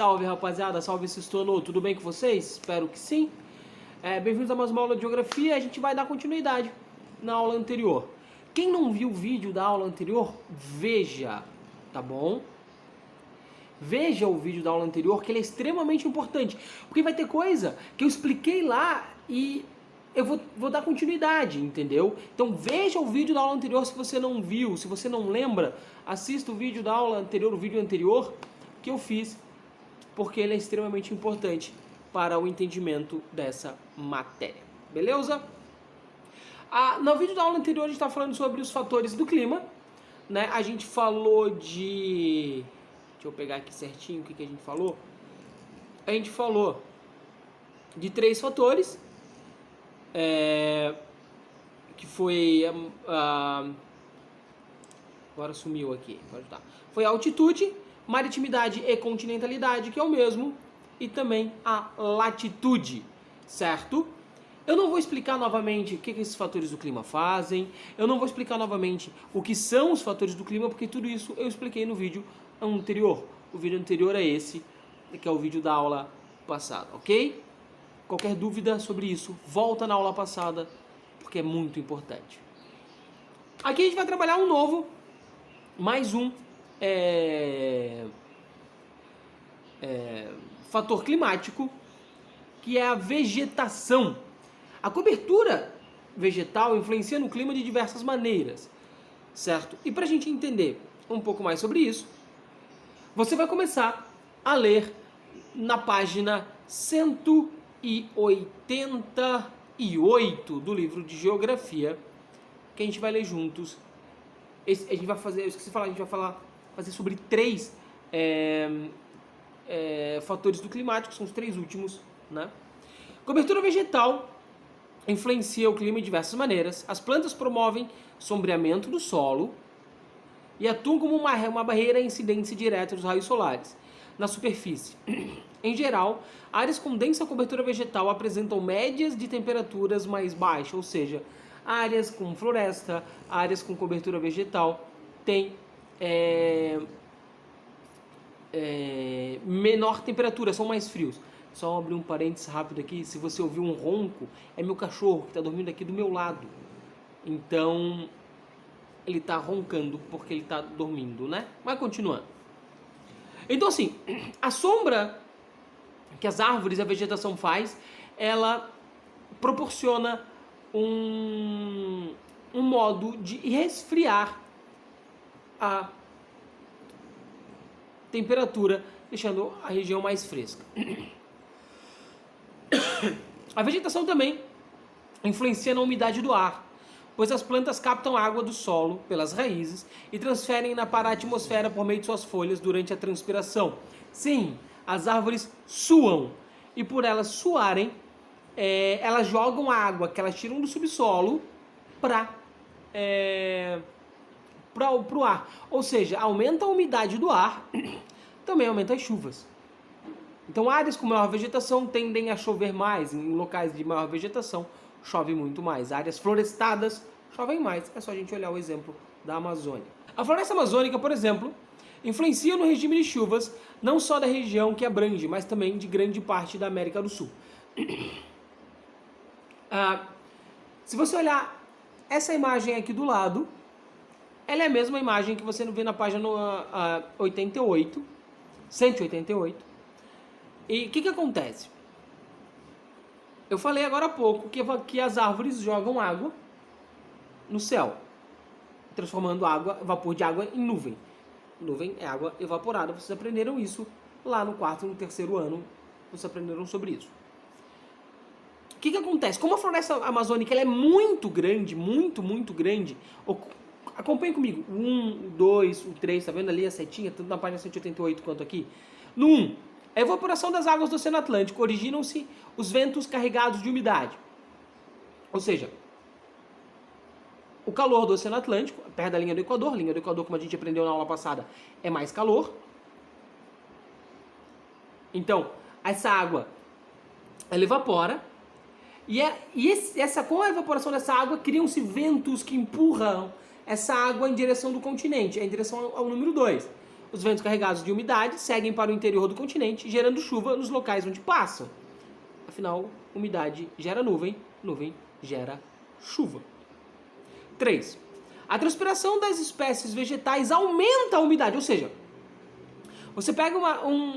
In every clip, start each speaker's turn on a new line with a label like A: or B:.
A: Salve, rapaziada, salve Sextou, tudo bem com vocês? Espero que sim. Bem-vindos a mais uma aula de geografia. A gente vai dar continuidade na aula anterior. Quem não viu o vídeo da aula anterior, veja, tá bom? Veja o vídeo da aula anterior, que ele é extremamente importante, porque vai ter coisa que eu expliquei lá e eu vou dar continuidade, entendeu? Então veja o vídeo da aula anterior se você não viu, se você não lembra, assista o vídeo da aula anterior, o vídeo anterior que eu fiz, porque ele é extremamente importante para o entendimento dessa matéria, beleza? No vídeo da aula anterior a gente está falando sobre os fatores do clima, né? A gente falou de... Deixa eu pegar aqui certinho o que a gente falou. A gente falou de 3 fatores, que foi... agora sumiu aqui, pode dar. Foi a altitude, maritimidade e continentalidade, que é o mesmo, e também a latitude, certo? Eu não vou explicar novamente o que esses fatores do clima fazem, eu não vou explicar novamente o que são os fatores do clima, porque tudo isso eu expliquei no vídeo anterior. O vídeo anterior é esse, que é o vídeo da aula passada, ok? Qualquer dúvida sobre isso, volta na aula passada, porque é muito importante. Aqui a gente vai trabalhar um novo, mais um fator climático, que é a vegetação. A cobertura vegetal influencia no clima de diversas maneiras, certo? E para a gente entender um pouco mais sobre isso, você vai começar a ler na página 188 do livro de Geografia, que a gente vai ler juntos. A gente vai fazer, eu esqueci de falar, a gente vai fazer sobre 3 fatores do climático, são os 3 últimos, né? Cobertura vegetal influencia o clima de diversas maneiras. As plantas promovem sombreamento do solo e atuam como uma barreira incidência direta dos raios solares na superfície. Em geral, áreas com densa cobertura vegetal apresentam médias de temperaturas mais baixas, ou seja, áreas com floresta, áreas com cobertura vegetal têm menor temperatura, são mais frios. Só abrir um parênteses rápido aqui, se você ouvir um ronco, é meu cachorro que está dormindo aqui do meu lado. Então, ele está roncando porque ele está dormindo, né? Mas continuando. Então assim, a sombra que as árvores e a vegetação faz, ela proporciona um modo de resfriar a temperatura, deixando a região mais fresca. A vegetação também influencia na umidade do ar, pois as plantas captam água do solo pelas raízes e transferem-na para a atmosfera por meio de suas folhas durante a transpiração. Sim, as árvores suam, e por elas suarem, elas jogam a água que elas tiram do subsolo para o ar. Ou seja, aumenta a umidade do ar, também aumenta as chuvas. Então, áreas com maior vegetação tendem a chover mais. Em locais de maior vegetação, chove muito mais. Áreas florestadas chovem mais. É só a gente olhar o exemplo da Amazônia. A floresta amazônica, por exemplo, influencia no regime de chuvas, não só da região que abrange, mas também de grande parte da América do Sul. Se você olhar essa imagem aqui do lado, ela é a mesma imagem que você vê na página 188. E o que acontece? Eu falei agora há pouco que as árvores jogam água no céu, transformando vapor de água em nuvem. Nuvem é água evaporada. Vocês aprenderam isso lá no 4º e no 3º ano. Vocês aprenderam sobre isso. O que acontece? Como a floresta amazônica ela é muito grande, muito grande. Acompanhe comigo. 1, 2, o 3, tá vendo ali a setinha? Tanto na página 188 quanto aqui. No 1, a evaporação das águas do Oceano Atlântico, originam-se os ventos carregados de umidade. Ou seja, o calor do Oceano Atlântico, perto da linha do Equador, como a gente aprendeu na aula passada, é mais calor. Então, essa água, ela evapora, com a evaporação dessa água, criam-se ventos que empurram essa água em direção do continente, em direção ao número 2. Os ventos carregados de umidade seguem para o interior do continente, gerando chuva nos locais onde passam. Afinal, umidade gera nuvem, nuvem gera chuva. 3. A transpiração das espécies vegetais aumenta a umidade, ou seja, você pega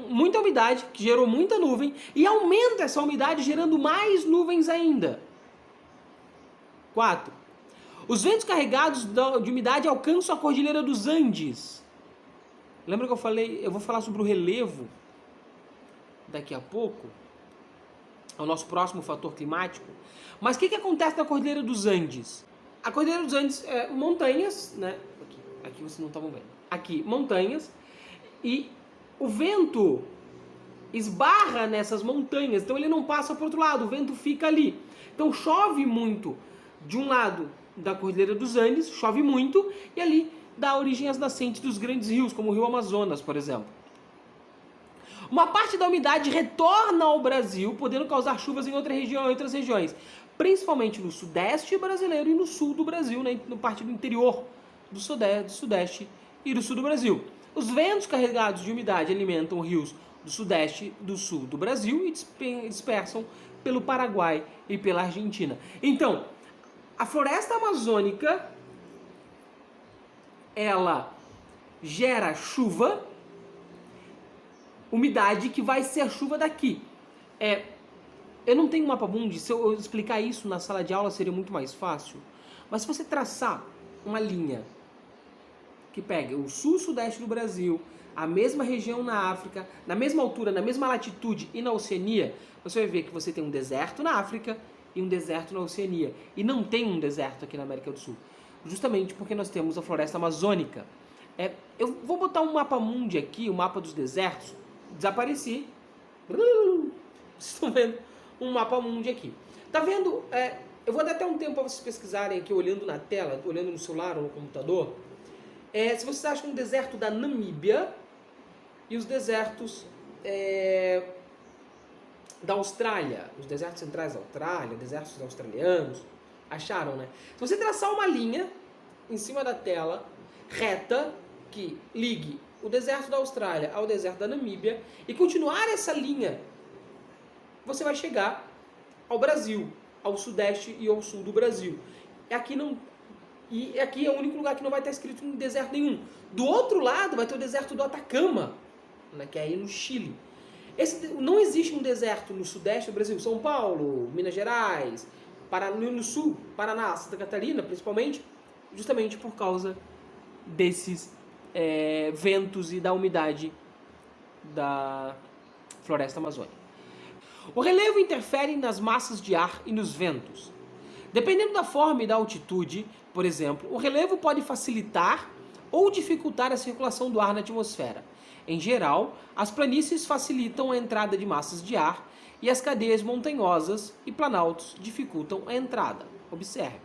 A: muita umidade, que gerou muita nuvem, e aumenta essa umidade, gerando mais nuvens ainda. 4. Os ventos carregados de umidade alcançam a Cordilheira dos Andes. Lembra que eu falei, eu vou falar sobre o relevo daqui a pouco, é o nosso próximo fator climático. Mas o que acontece na Cordilheira dos Andes? A Cordilheira dos Andes é montanhas, né? Aqui vocês não estavam vendo. Aqui, montanhas, e o vento esbarra nessas montanhas, então ele não passa para o outro lado, o vento fica ali. Então chove muito de um lado da Cordilheira dos Andes, chove muito, e ali dá origem às nascentes dos grandes rios, como o Rio Amazonas, por exemplo. Uma parte da umidade retorna ao Brasil, podendo causar chuvas em outras regiões, principalmente no sudeste brasileiro e no sul do Brasil, né, no parte do interior do sudeste e do sul do Brasil. Os ventos carregados de umidade alimentam rios do sudeste e do sul do Brasil e dispersam pelo Paraguai e pela Argentina. Então, a floresta amazônica, ela gera chuva, umidade, que vai ser a chuva daqui. Eu não tenho mapa mundi, se eu explicar isso na sala de aula seria muito mais fácil. Mas se você traçar uma linha que pega o sul-sudeste do Brasil, a mesma região na África, na mesma altura, na mesma latitude e na Oceania, você vai ver que você tem um deserto na África e um deserto na Oceania. E não tem um deserto aqui na América do Sul. Justamente porque nós temos a floresta amazônica. Eu vou botar um mapa mundi aqui, o mapa dos desertos. Desapareci. Vocês estão vendo um mapa mundi aqui. Tá vendo? Eu vou dar até um tempo para vocês pesquisarem aqui, olhando na tela, olhando no celular ou no computador. Se vocês acham o deserto da Namíbia e os desertos da Austrália, os desertos centrais da Austrália, desertos australianos, acharam, né? Se você traçar uma linha em cima da tela, reta, que ligue o deserto da Austrália ao deserto da Namíbia, e continuar essa linha, você vai chegar ao Brasil, ao sudeste e ao sul do Brasil. E aqui é o único lugar que não vai estar escrito em deserto nenhum. Do outro lado vai ter o deserto do Atacama, né, que é aí no Chile. Não existe um deserto no sudeste do Brasil, São Paulo, Minas Gerais, no sul, Paraná, Santa Catarina, principalmente, justamente por causa desses ventos e da umidade da floresta amazônica. O relevo interfere nas massas de ar e nos ventos. Dependendo da forma e da altitude, por exemplo, o relevo pode facilitar ou dificultar a circulação do ar na atmosfera. Em geral, as planícies facilitam a entrada de massas de ar e as cadeias montanhosas e planaltos dificultam a entrada. Observe.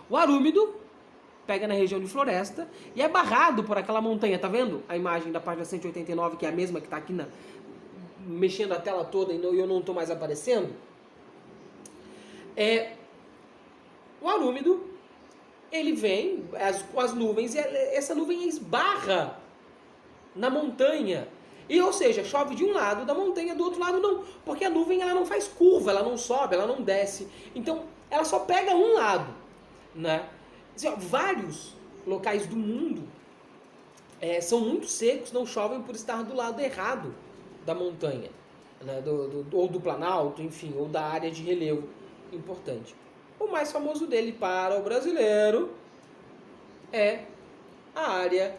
A: O ar úmido pega na região de floresta e é barrado por aquela montanha. Tá vendo a imagem da página 189, que é a mesma que está aqui mexendo a tela toda e eu não estou mais aparecendo? O ar úmido, ele vem com as nuvens e essa nuvem esbarra na montanha. Ou seja, chove de um lado da montanha, do outro lado não. Porque a nuvem ela não faz curva, ela não sobe, ela não desce. Então, ela só pega um lado, né? Vários locais do mundo são muito secos, não chovem por estar do lado errado da montanha, né? Ou do planalto, enfim, ou da área de relevo importante. O mais famoso dele para o brasileiro é a área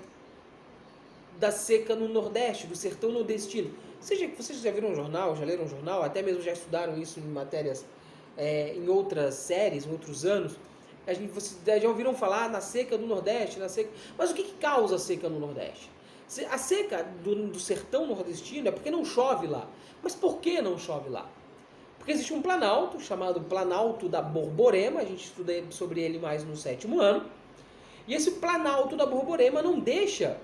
A: da seca no Nordeste, do sertão nordestino. Vocês já viram um jornal, já leram um jornal, até mesmo já estudaram isso em matérias, em outras séries, em outros anos. Vocês já ouviram falar na seca do Nordeste, Mas o que causa a seca no Nordeste? A seca do sertão nordestino é porque não chove lá. Mas por que não chove lá? Porque existe um planalto, chamado Planalto da Borborema, a gente estuda sobre ele mais no 7º ano, e esse Planalto da Borborema não deixa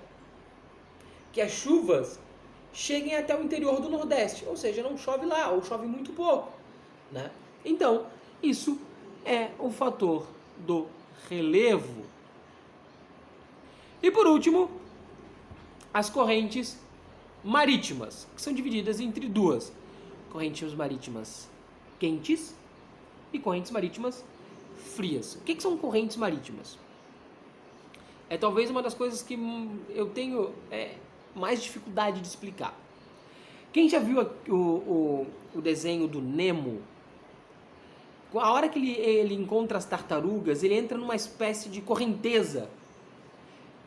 A: que as chuvas cheguem até o interior do Nordeste, ou seja, não chove lá, ou chove muito pouco, né? Então, isso é o fator do relevo. E por último, as correntes marítimas, que são divididas entre duas: correntes marítimas quentes e correntes marítimas frias. O que são correntes marítimas? É talvez uma das coisas que eu tenho mais dificuldade de explicar. Quem já viu o desenho do Nemo? A hora que ele encontra as tartarugas, ele entra numa espécie de correnteza.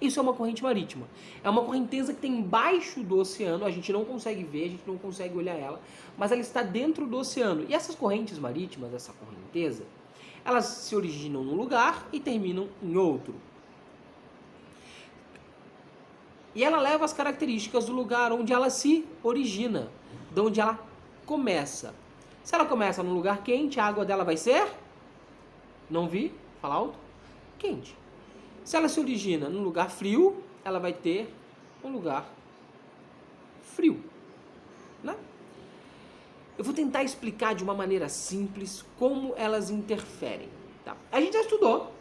A: Isso é uma corrente marítima. É uma correnteza que tem embaixo do oceano, a gente não consegue ver, a gente não consegue olhar ela, mas ela está dentro do oceano. E essas correntes marítimas, essa correnteza, elas se originam num lugar e terminam em outro. E ela leva as características do lugar onde ela se origina, de onde ela começa. Se ela começa num lugar quente, a água dela vai ser? Não vi? Fala alto. Quente. Se ela se origina num lugar frio, ela vai ter um lugar frio. Né? Eu vou tentar explicar de uma maneira simples como elas interferem. Tá? A gente já estudou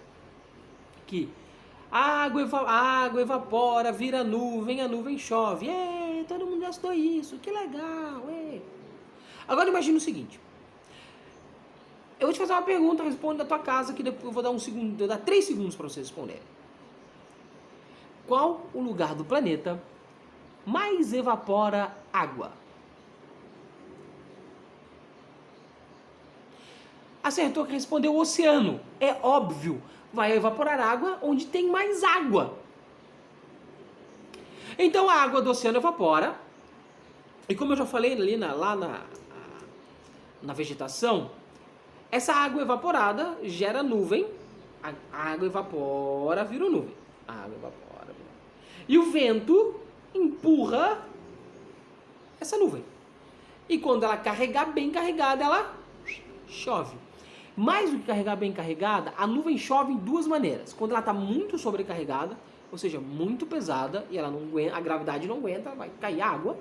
A: que a água evapora, vira nuvem, a nuvem chove. Todo mundo já estudou isso, que legal. Agora imagina o seguinte. Eu vou te fazer uma pergunta, responde da tua casa, que depois eu vou dar 3 segundos para você responder. Qual o lugar do planeta mais evapora água? Acertou que respondeu o oceano. É óbvio, vai evaporar água onde tem mais água. Então a água do oceano evapora. E como eu já falei ali na vegetação, essa água evaporada gera nuvem. A água evapora, vira nuvem. A água evapora, vira nuvem. E o vento empurra essa nuvem. E quando ela carregar bem carregada, ela chove. Mais do que carregar bem carregada, a nuvem chove em 2 maneiras. Quando ela está muito sobrecarregada, ou seja, muito pesada, e ela não aguenta, a gravidade não aguenta, vai cair água.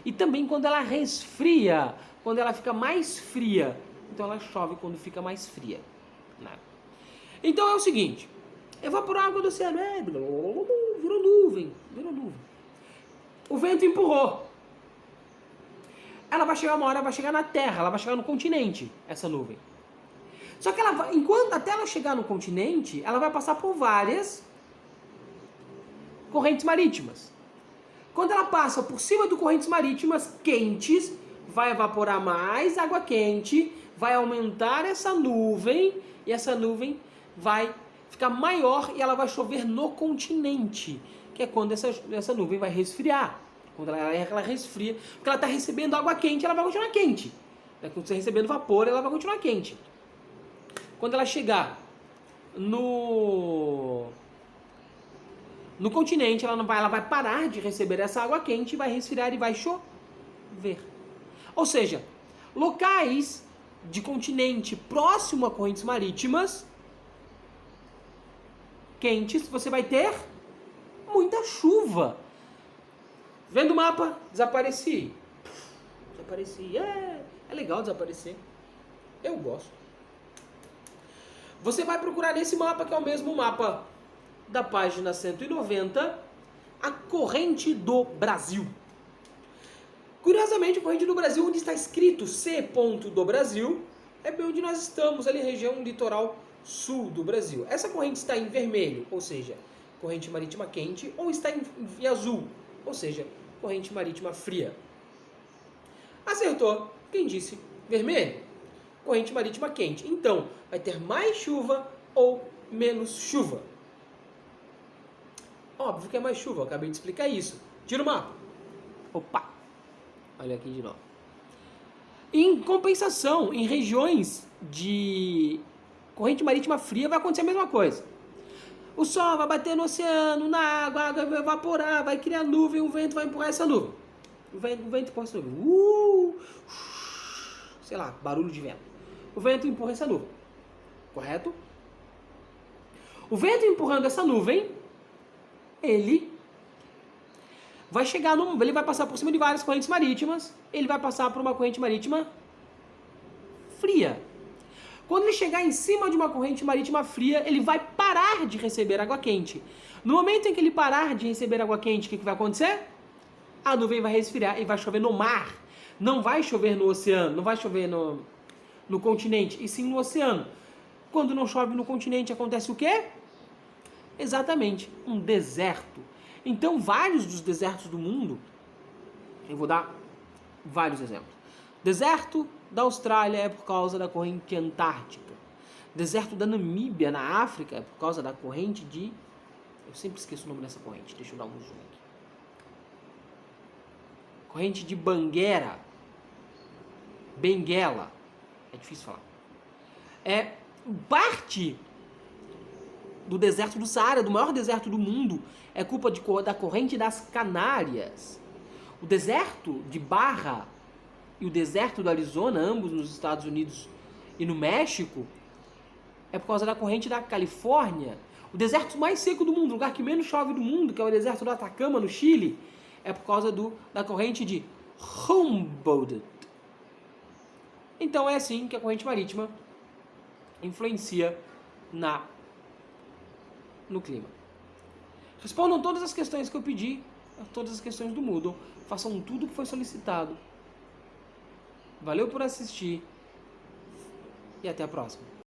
A: E também quando ela resfria, quando ela fica mais fria. Então ela chove quando fica mais fria. Né? Então é o seguinte, evaporou a água do oceano, virou nuvem. O vento empurrou. Ela vai chegar uma hora, vai chegar na Terra, ela vai chegar no continente, essa nuvem. Só que até ela chegar no continente, ela vai passar por várias correntes marítimas. Quando ela passa por cima de correntes marítimas quentes, vai evaporar mais água quente, vai aumentar essa nuvem, e essa nuvem vai ficar maior e ela vai chover no continente, que é quando essa nuvem vai resfriar. Quando ela resfria, porque ela está recebendo água quente, ela vai continuar quente. Quando você está recebendo vapor, ela vai continuar quente. Quando ela chegar no continente, ela vai parar de receber essa água quente, vai resfriar e vai chover. Ou seja, locais de continente próximo a correntes marítimas quentes, você vai ter muita chuva. Vendo o mapa, desapareci. É legal desaparecer. Eu gosto. Você vai procurar nesse mapa, que é o mesmo mapa da página 190, a corrente do Brasil. Curiosamente, a corrente do Brasil, onde está escrito C. do Brasil, é bem onde nós estamos, ali região litoral sul do Brasil. Essa corrente está em vermelho, ou seja, corrente marítima quente, ou está em azul, ou seja, corrente marítima fria. Acertou quem disse vermelho? Corrente marítima quente. Então, vai ter mais chuva ou menos chuva? Óbvio que é mais chuva, eu acabei de explicar isso. Tira o mapa. Opa! Olha aqui de novo. Em compensação, em regiões de corrente marítima fria vai acontecer a mesma coisa. O sol vai bater no oceano, na água, a água vai evaporar, vai criar nuvem, o vento vai empurrar essa nuvem. O vento empurra essa nuvem. Sei lá, barulho de vento. O vento empurra essa nuvem. Correto? O vento empurrando essa nuvem, ele vai chegar ele vai passar por cima de várias correntes marítimas, ele vai passar por uma corrente marítima fria. Quando ele chegar em cima de uma corrente marítima fria, ele vai parar de receber água quente. No momento em que ele parar de receber água quente, o que vai acontecer? A nuvem vai resfriar e vai chover no mar. Não vai chover no oceano, não vai chover no continente, e sim no oceano. Quando não chove no continente, acontece o quê? Exatamente, um deserto. Então, vários dos desertos do mundo, eu vou dar vários exemplos. Deserto da Austrália é por causa da corrente antártica. Deserto da Namíbia, na África, é por causa da corrente de... Eu sempre esqueço o nome dessa corrente, deixa eu dar um zoom aqui. Corrente de Benguela. É difícil falar. É parte do deserto do Saara, do maior deserto do mundo, é culpa da corrente das Canárias. O deserto de Barra e o deserto do Arizona, ambos nos Estados Unidos e no México, é por causa da corrente da Califórnia. O deserto mais seco do mundo, o lugar que menos chove do mundo, que é o deserto do Atacama, no Chile, é por causa da corrente de Humboldt. Então é assim que a corrente marítima influencia no clima. Respondam todas as questões que eu pedi, todas as questões do Moodle, façam tudo o que foi solicitado. Valeu por assistir e até a próxima.